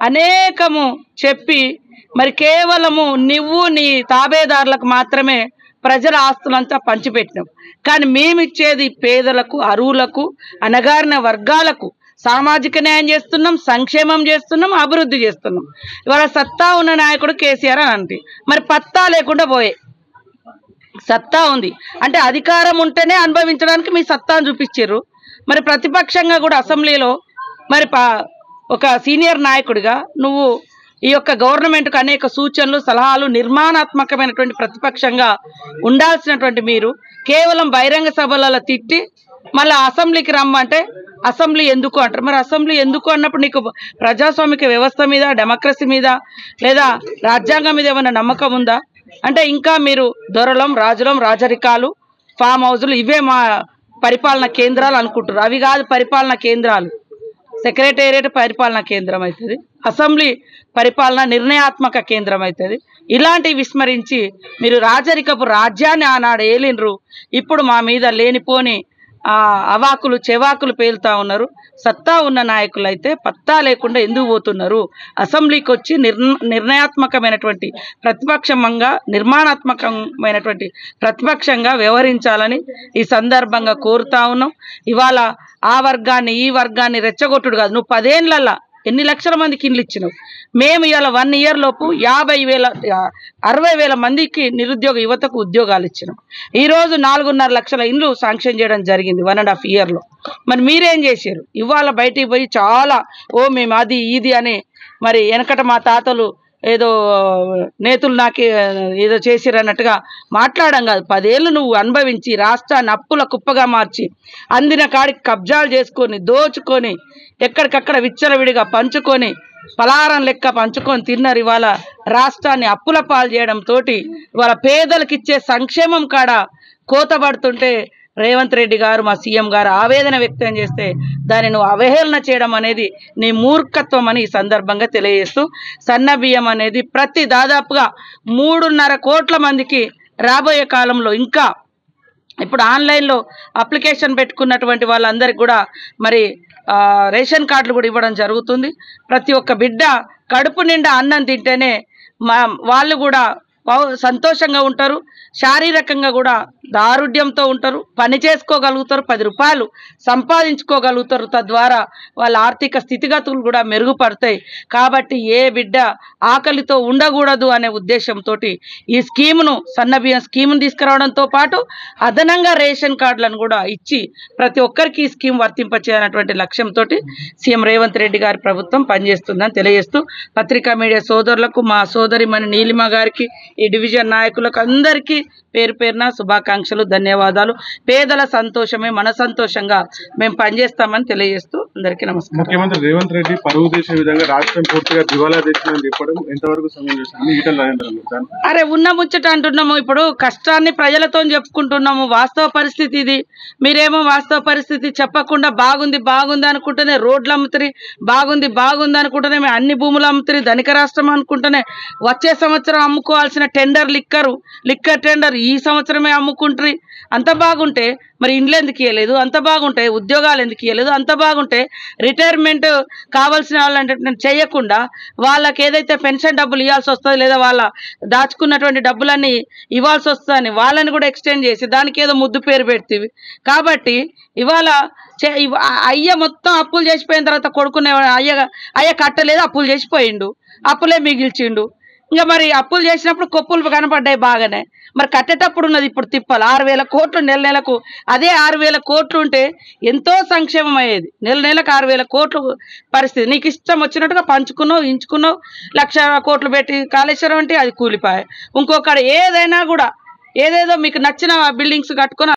అనేకము చెప్పి మరి కేవలము నువ్వు నీ తాబేదారులకు మాత్రమే ప్రజల ఆస్తులంతా పంచిపెట్టినాం. కానీ మేమిచ్చేది పేదలకు, అరువులకు, అణగారిన వర్గాలకు సామాజిక న్యాయం చేస్తున్నాం, సంక్షేమం చేస్తున్నాం, అభివృద్ధి చేస్తున్నాం. ఇవాళ సత్తా ఉన్న నాయకుడు కేసీఆర్ అని అంటే మరి పత్తా లేకుండా పోయే. సత్తా ఉంది అంటే అధికారం ఉంటేనే అనుభవించడానికి మీ సత్తాను చూపించారు. మరి ప్రతిపక్షంగా కూడా అసెంబ్లీలో మరి ఒక సీనియర్ నాయకుడిగా నువ్వు ఈ యొక్క గవర్నమెంట్కు అనేక సూచనలు, సలహాలు, నిర్మాణాత్మకమైనటువంటి ప్రతిపక్షంగా ఉండాల్సినటువంటి మీరు కేవలం బహిరంగ సభలలో తిట్టి మళ్ళీ అసెంబ్లీకి రమ్మంటే అసెంబ్లీ ఎందుకు అంటారు. మరి అసెంబ్లీ ఎందుకు అన్నప్పుడు నీకు ప్రజాస్వామిక వ్యవస్థ మీద, డెమోక్రసీ మీద లేదా రాజ్యాంగం మీద ఏమైనా నమ్మకం ఉందా? అంటే ఇంకా మీరు దొరలం, రాజులం, రాజరికాలు, ఫామ్ హౌజులు ఇవే మా పరిపాలన కేంద్రాలు అనుకుంటారు. అవి కాదు పరిపాలన కేంద్రాలు. సెక్రటేరియట్ పరిపాలనా కేంద్రం అవుతుంది, అసెంబ్లీ పరిపాలన నిర్ణయాత్మక కేంద్రం అవుతుంది. ఇలాంటివి విస్మరించి మీరు రాజరికపు రాజ్యాన్ని ఆనాడు ఏలినరు. ఇప్పుడు మా మీద లేనిపోని అవాకులు చెవాకులు పేలుతా ఉన్నారు. సత్తా ఉన్న నాయకులు అయితే పత్తా లేకుండా ఎందుకు పోతున్నారు? అసెంబ్లీకి వచ్చి నిర్ణయాత్మకమైనటువంటి ప్రతిపక్షంగా, నిర్మాణాత్మకమైనటువంటి ప్రతిపక్షంగా వ్యవహరించాలని ఈ సందర్భంగా కోరుతా ఉన్నాం. ఇవాళ ఆ వర్గాన్ని ఈ వర్గాన్ని రెచ్చగొట్టుడు కాదు. నువ్వు 10 ఏళ్లలో ఎన్ని లక్షల మందికి ఇండ్లు ఇచ్చినావు? మేము ఇవాళ 1 ఇయర్ లోపు 60,000 మందికి నిరుద్యోగ యువతకు ఉద్యోగాలు ఇచ్చినాం. ఈరోజు 4.5 లక్షల ఇండ్లు శాంక్షన్ చేయడం జరిగింది 1.5 ఇయర్లో. మరి మీరేం చేశారు? ఇవాళ బయటికి పోయి చాలా మేము అది ఇది అని మరి వెనకట మా తాతలు ఏదో నేతులు నాకే ఏదో చేసిరన్నట్టుగా మాట్లాడడం కాదు. 10 ఏళ్ళు నువ్వు అనుభవించి రాష్ట్రాన్ని అప్పుల కుప్పగా మార్చి అందిన కాడికి కబ్జాలు చేసుకొని దోచుకొని ఎక్కడికక్కడ విచ్చలవిడిగా పంచుకొని పలారం లెక్క పంచుకొని తిన్నారు. ఇవాళ రాష్ట్రాన్ని అప్పుల పాలు చేయడంతో ఇవాళ పేదలకు ఇచ్చే సంక్షేమం కాడ కోతబడుతుంటే రేవంత్ రెడ్డి గారు, మా సీఎం గారు ఆవేదన వ్యక్తం చేస్తే దాన్ని నువ్వు అవహేళన చేయడం అనేది నీ మూర్ఖత్వం అని ఈ సందర్భంగా తెలియజేస్తూ, సన్న బియ్యం అనేది దాదాపుగా 3.5 కోట్ల మందికి రాబోయే కాలంలో ఇంకా ఇప్పుడు ఆన్లైన్లో అప్లికేషన్ పెట్టుకున్నటువంటి వాళ్ళందరికీ కూడా మరి రేషన్ కార్డులు కూడా ఇవ్వడం జరుగుతుంది. ప్రతి ఒక్క బిడ్డ కడుపు నిండా అన్నం తింటేనే వాళ్ళు కూడా సంతోషంగా ఉంటారు, శారీరకంగా కూడా దారుఢ్యంతో ఉంటారు, పని చేసుకోగలుగుతారు, 10 రూపాయలు సంపాదించుకోగలుగుతారు. తద్వారా వాళ్ళ ఆర్థిక స్థితిగతులు కూడా మెరుగుపడతాయి. కాబట్టి ఏ బిడ్డ ఆకలితో ఉండకూడదు అనే ఉద్దేశంతో ఈ స్కీమును, సన్నబియ్యం స్కీమును తీసుకురావడంతో పాటు అదనంగా రేషన్ కార్డులను కూడా ఇచ్చి ప్రతి ఒక్కరికి ఈ స్కీమ్ వర్తింపచేయాలన్నటువంటి లక్ష్యంతో సీఎం రేవంత్ రెడ్డి గారి ప్రభుత్వం పనిచేస్తుందని తెలియజేస్తూ, పత్రికా మీడియా సోదరులకు, మా సోదరిమణి నీలిమ గారికి, ఈ డివిజన్ నాయకులకు అందరికీ పేరు పేరున శుభాకాంక్షలు, ధన్యవాదాలు. పేదల సంతోషమే మన సంతోషంగా మేము పనిచేస్తామని తెలియజేస్తూ అందరికీ నమస్కారం. ముఖ్యమంత్రి రేవంత్ రెడ్డి పరువు చేసే విధంగా రాష్ట్రం పూర్తిగా దివాలా తెచ్చిందని చెప్పడం ఎంతవరకు సమంజసం? అరే ఉన్న ముచ్చట అంటున్నాము. ఇప్పుడు కష్టాన్ని ప్రజలతో చెప్పుకుంటున్నాము. వాస్తవ పరిస్థితి ఇది. మీరేమో వాస్తవ పరిస్థితి చెప్పకుండా బాగుంది బాగుంది అనుకుంటేనే రోడ్లు అమ్ముతారు, బాగుంది బాగుంది అనుకుంటేనే మేము అన్ని భూములు అమ్ముతారు, ధనిక రాష్ట్రం అనుకుంటేనే వచ్చే సంవత్సరం అమ్ముకోవాల్సిన లిక్కర్ టెండర్ ఈ సంవత్సరమే అమ్ముకుంటారు. అంత బాగుంటే మరి ఇండ్లు ఎందుకు ఇవ్వలేదు? అంత బాగుంటే ఉద్యోగాలు ఎందుకు ఇవ్వలేదు? అంత బాగుంటే రిటైర్మెంట్ కావాల్సిన వాళ్ళంటే చేయకుండా వాళ్ళకి ఏదైతే పెన్షన్ డబ్బులు ఇవ్వాల్సి వస్తుంది లేదా వాళ్ళ దాచుకున్నటువంటి డబ్బులన్నీ ఇవ్వాల్సి వస్తుందని వాళ్ళని కూడా ఎక్స్టెండ్ చేసి దానికి ఏదో ముద్దు పేరు పెడుతుంది. కాబట్టి ఇవాళ అయ్య మొత్తం అప్పులు చేసిపోయిన తర్వాత కొడుకునే అయ్య కట్టలేదు, అప్పులు చేసిపోయిండు, అప్పులే మిగిల్చిండు. ఇంకా మరి అప్పులు చేసినప్పుడు కొప్పులు కనపడ్డాయి బాగానే, మరి కట్టేటప్పుడు ఉన్నది ఇప్పుడు తిప్పాలి. 6,000 కోట్లు నెలకు. అదే 6,000 కోట్లు ఉంటే ఎంతో సంక్షేమం అయ్యేది. నెలకు 6,000 కోట్లు పరిస్థితి. నీకు ఇష్టం వచ్చినట్టుగా పంచుకున్నావు, ఇంచుకున్నావు. 1,00,000 కోట్లు పెట్టి కాళేశ్వరం అంటే అది కూలిపాయ. ఇంకొకటి ఏదైనా కూడా ఏదేదో మీకు నచ్చిన బిల్డింగ్స్ కట్టుకొని